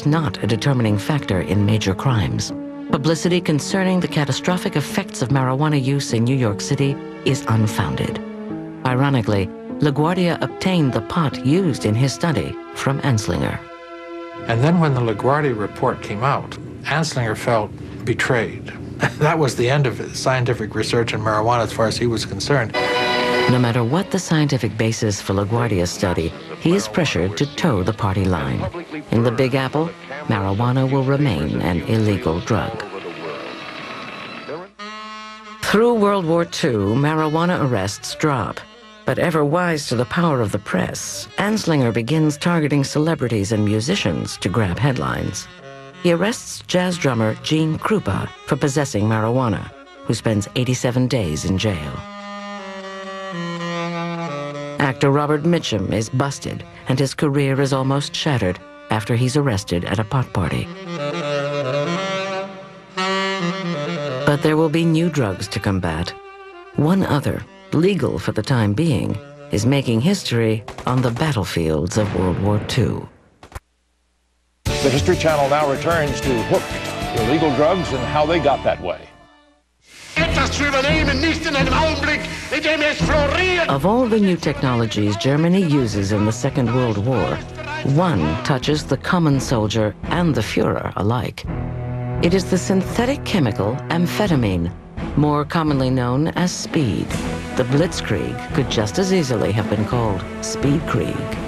not a determining factor in major crimes. Publicity concerning the catastrophic effects of marijuana use in New York City is unfounded. Ironically, LaGuardia obtained the pot used in his study from Anslinger. And then when the LaGuardia report came out, Anslinger felt betrayed. That was the end of scientific research in marijuana as far as he was concerned. No matter what the scientific basis for LaGuardia's study, he is pressured to toe the party line. In the Big Apple, marijuana will remain an illegal drug. Through World War II, marijuana arrests drop. But ever wise to the power of the press, Anslinger begins targeting celebrities and musicians to grab headlines. He arrests jazz drummer Gene Krupa for possessing marijuana, who spends 87 days in jail. Actor Robert Mitchum is busted, and his career is almost shattered after he's arrested at a pot party. But there will be new drugs to combat. One other, legal for the time being, is making history on the battlefields of World War II. The History Channel now returns to Hooked, illegal drugs and how they got that way. Of all the new technologies Germany uses in the Second World War, one touches the common soldier and the Führer alike. It is the synthetic chemical amphetamine, more commonly known as speed. The Blitzkrieg could just as easily have been called Speedkrieg.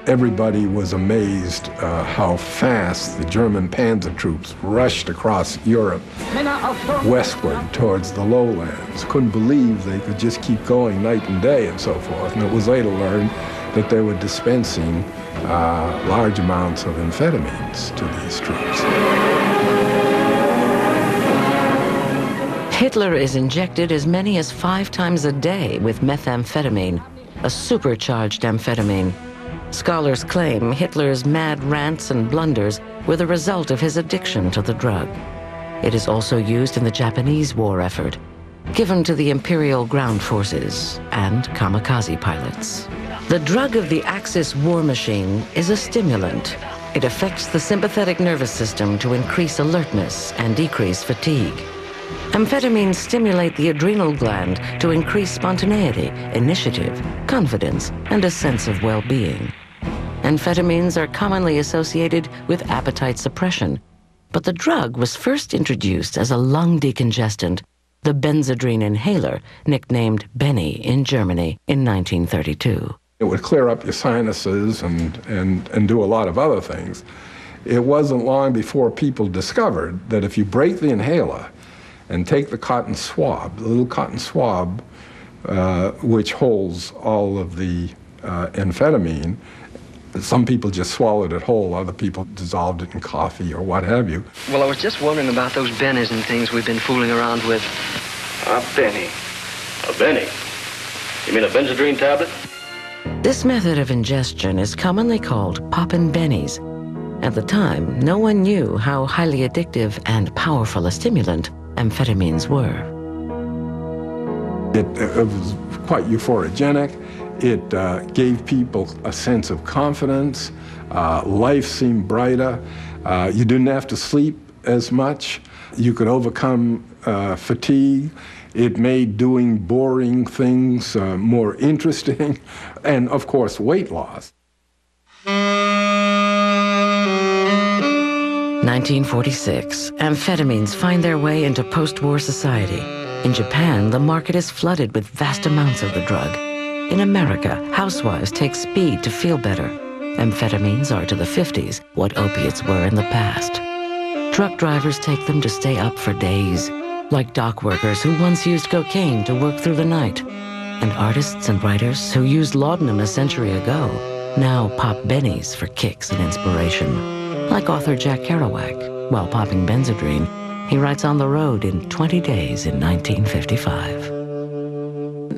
Everybody was amazed how fast the German panzer troops rushed across Europe westward towards the lowlands. Couldn't believe they could just keep going night and day and so forth. And it was later learned that they were dispensing large amounts of amphetamines to these troops. Hitler is injected as many as 5 times a day with methamphetamine, a supercharged amphetamine. Scholars claim Hitler's mad rants and blunders were the result of his addiction to the drug. It is also used in the Japanese war effort, given to the Imperial ground forces and kamikaze pilots. The drug of the Axis war machine is a stimulant. It affects the sympathetic nervous system to increase alertness and decrease fatigue. Amphetamines stimulate the adrenal gland to increase spontaneity, initiative, confidence, and a sense of well-being. Amphetamines are commonly associated with appetite suppression, but the drug was first introduced as a lung decongestant, the Benzedrine inhaler, nicknamed Benny in Germany in 1932. It would clear up your sinuses and do a lot of other things. It wasn't long before people discovered that if you break the inhaler and take the cotton swab, the little cotton swab, which holds all of the amphetamine, some people just swallowed it whole, other people dissolved it in coffee or what have you. Well, I was just wondering about those bennies and things we've been fooling around with. A Benny? A Benny? You mean a Benzedrine tablet? This method of ingestion is commonly called poppin' bennies. At the time, no one knew how highly addictive and powerful a stimulant amphetamines were. It was quite euphorogenic. It gave people a sense of confidence. Life seemed brighter. You didn't have to sleep as much. You could overcome fatigue. It made doing boring things more interesting. And, of course, weight loss. 1946, amphetamines find their way into post-war society. In Japan, the market is flooded with vast amounts of the drug. In America, housewives take speed to feel better. Amphetamines are to the 50s what opiates were in the past. Truck drivers take them to stay up for days, like dock workers who once used cocaine to work through the night. And artists and writers who used laudanum a century ago now pop bennies for kicks and inspiration. Like author Jack Kerouac, while popping Benzedrine, he writes On the Road in 20 Days in 1955.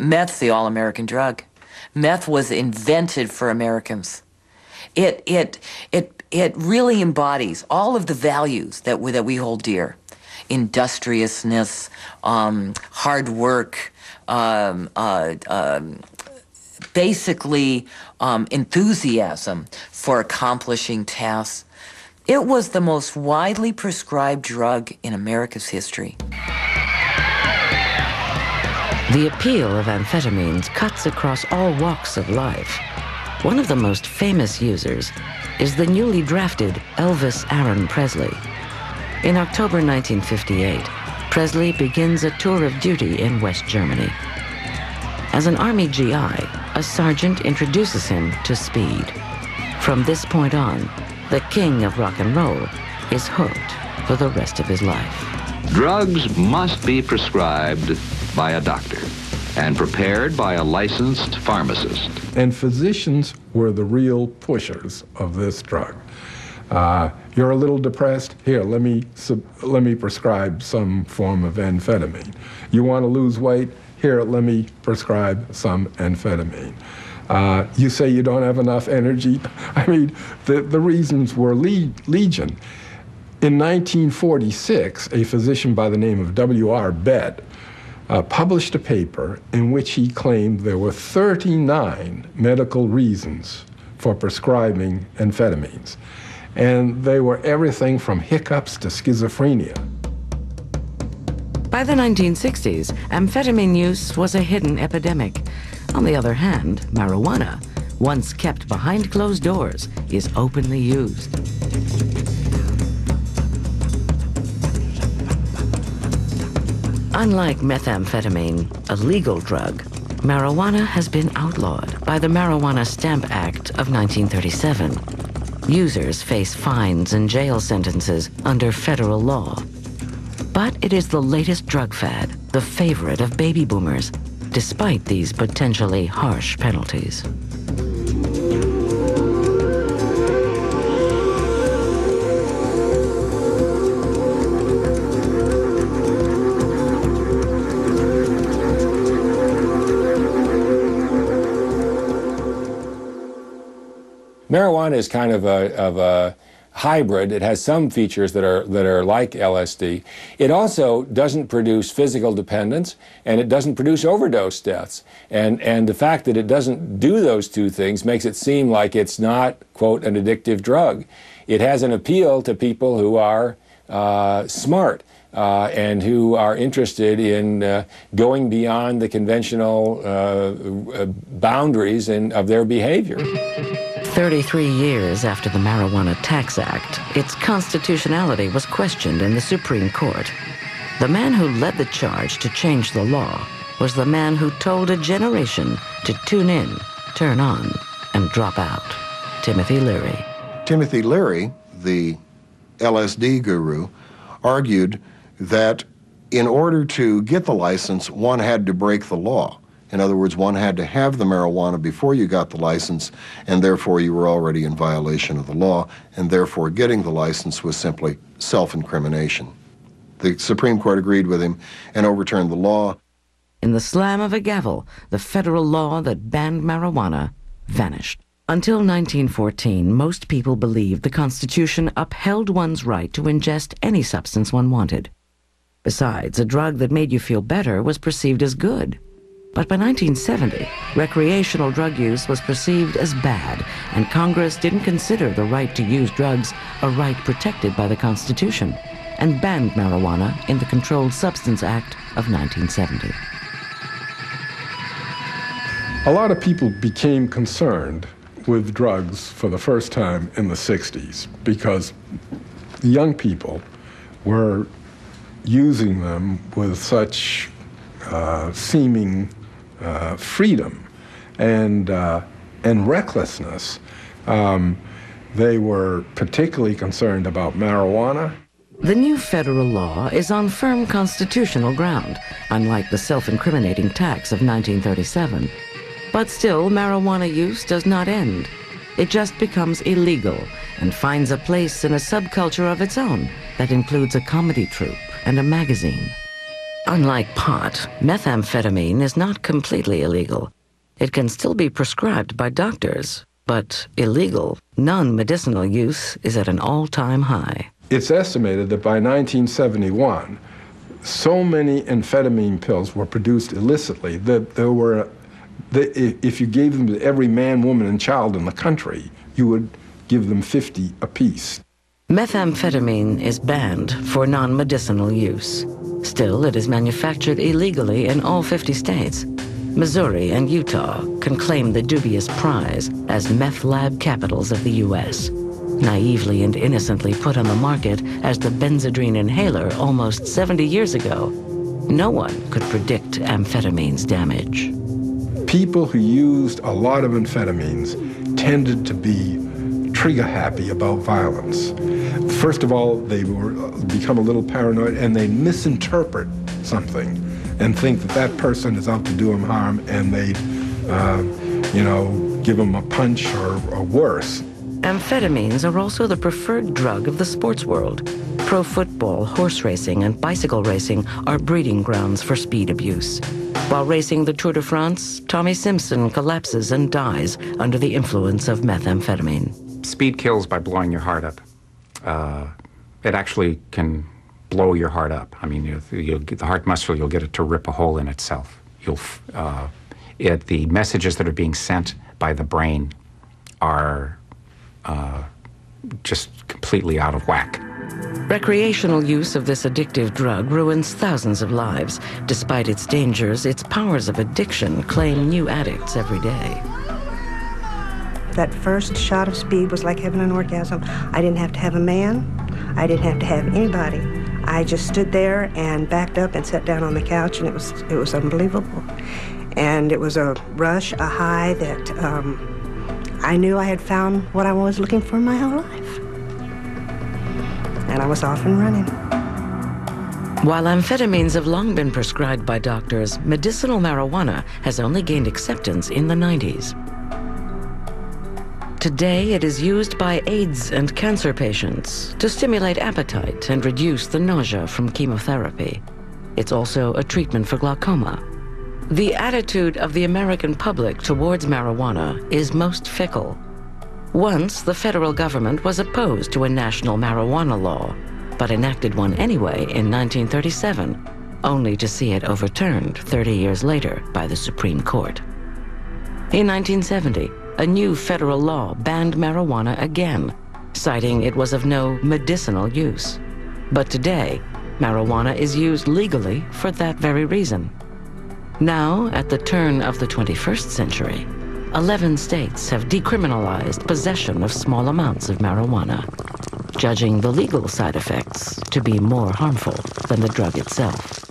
Meth's the all-American drug. Meth was invented for Americans. It really embodies all of the values that we hold dear. Industriousness, hard work, basically enthusiasm for accomplishing tasks. It was the most widely prescribed drug in America's history. The appeal of amphetamines cuts across all walks of life. One of the most famous users is the newly drafted Elvis Aaron Presley. In October 1958, Presley begins a tour of duty in West Germany. As an Army GI, a sergeant introduces him to speed. From this point on, the king of rock and roll is hooked for the rest of his life. Drugs must be prescribed by a doctor and prepared by a licensed pharmacist. And physicians were the real pushers of this drug. You're a little depressed? Here, let me prescribe some form of amphetamine. You want to lose weight? Here, let me prescribe some amphetamine. You say you don't have enough energy? I mean, the reasons were legion. In 1946, a physician by the name of W.R. Bett published a paper in which he claimed there were 39 medical reasons for prescribing amphetamines. And they were everything from hiccups to schizophrenia. By the 1960s, amphetamine use was a hidden epidemic. On the other hand, marijuana, once kept behind closed doors, is openly used. Unlike methamphetamine, a legal drug, marijuana has been outlawed by the Marijuana Stamp Act of 1937. Users face fines and jail sentences under federal law. But it is the latest drug fad, the favorite of baby boomers, despite these potentially harsh penalties. Marijuana is kind of a hybrid. It has some features that are like LSD. It also doesn't produce physical dependence, and it doesn't produce overdose deaths. And the fact that it doesn't do those two things makes it seem like it's not, quote, an addictive drug. It has an appeal to people who are smart and who are interested in going beyond the conventional boundaries of their behavior. 33 years after the Marijuana Tax Act, its constitutionality was questioned in the Supreme Court. The man who led the charge to change the law was the man who told a generation to tune in, turn on, and drop out. Timothy Leary. Timothy Leary, the LSD guru, argued that in order to get the license, one had to break the law. In other words, one had to have the marijuana before you got the license, and therefore you were already in violation of the law, and therefore getting the license was simply self-incrimination. The Supreme Court agreed with him and overturned the law. In the slam of a gavel, the federal law that banned marijuana vanished. Until 1914, most people believed the Constitution upheld one's right to ingest any substance one wanted. Besides, a drug that made you feel better was perceived as good. But by 1970, recreational drug use was perceived as bad, and Congress didn't consider the right to use drugs a right protected by the Constitution, and banned marijuana in the Controlled Substance Act of 1970. A lot of people became concerned with drugs for the first time in the 60s because the young people were using them with such seeming freedom and recklessness. They were particularly concerned about marijuana. The new federal law is on firm constitutional ground, unlike the self-incriminating tax of 1937. But still, marijuana use does not end. It just becomes illegal and finds a place in a subculture of its own that includes a comedy troupe and a magazine. Unlike pot, methamphetamine is not completely illegal. It can still be prescribed by doctors, but illegal, non-medicinal use is at an all-time high. It's estimated that by 1971, so many amphetamine pills were produced illicitly that there were, if you gave them to every man, woman, and child in the country, you would give them 50 apiece. Methamphetamine is banned for non-medicinal use. Still, it is manufactured illegally in all 50 states. Missouri and Utah can claim the dubious prize as meth lab capitals of the U.S. Naively and innocently put on the market as the Benzedrine inhaler almost 70 years ago, no one could predict amphetamine's damage. People who used a lot of amphetamines tended to be trigger-happy about violence. First of all, they become a little paranoid and they misinterpret something and think that that person is out to do them harm, and they, give them a punch or worse. Amphetamines are also the preferred drug of the sports world. Pro football, horse racing, and bicycle racing are breeding grounds for speed abuse. While racing the Tour de France, Tommy Simpson collapses and dies under the influence of methamphetamine. Speed kills by blowing your heart up. It actually can blow your heart up. I mean, the heart muscle, you'll get it to rip a hole in itself. The messages that are being sent by the brain are just completely out of whack. Recreational use of this addictive drug ruins thousands of lives. Despite its dangers, its powers of addiction claim new addicts every day. That first shot of speed was like having an orgasm. I didn't have to have a man. I didn't have to have anybody. I just stood there and backed up and sat down on the couch, and it was unbelievable. And it was a rush, a high that I knew I had found what I was looking for in my whole life. And I was off and running. While amphetamines have long been prescribed by doctors, medicinal marijuana has only gained acceptance in the 90s. Today, it is used by AIDS and cancer patients to stimulate appetite and reduce the nausea from chemotherapy. It's also a treatment for glaucoma. The attitude of the American public towards marijuana is most fickle. Once, the federal government was opposed to a national marijuana law, but enacted one anyway in 1937, only to see it overturned 30 years later by the Supreme Court. In 1970, a new federal law banned marijuana again, citing it was of no medicinal use. But today, marijuana is used legally for that very reason. Now, at the turn of the 21st century, 11 states have decriminalized possession of small amounts of marijuana, judging the legal side effects to be more harmful than the drug itself.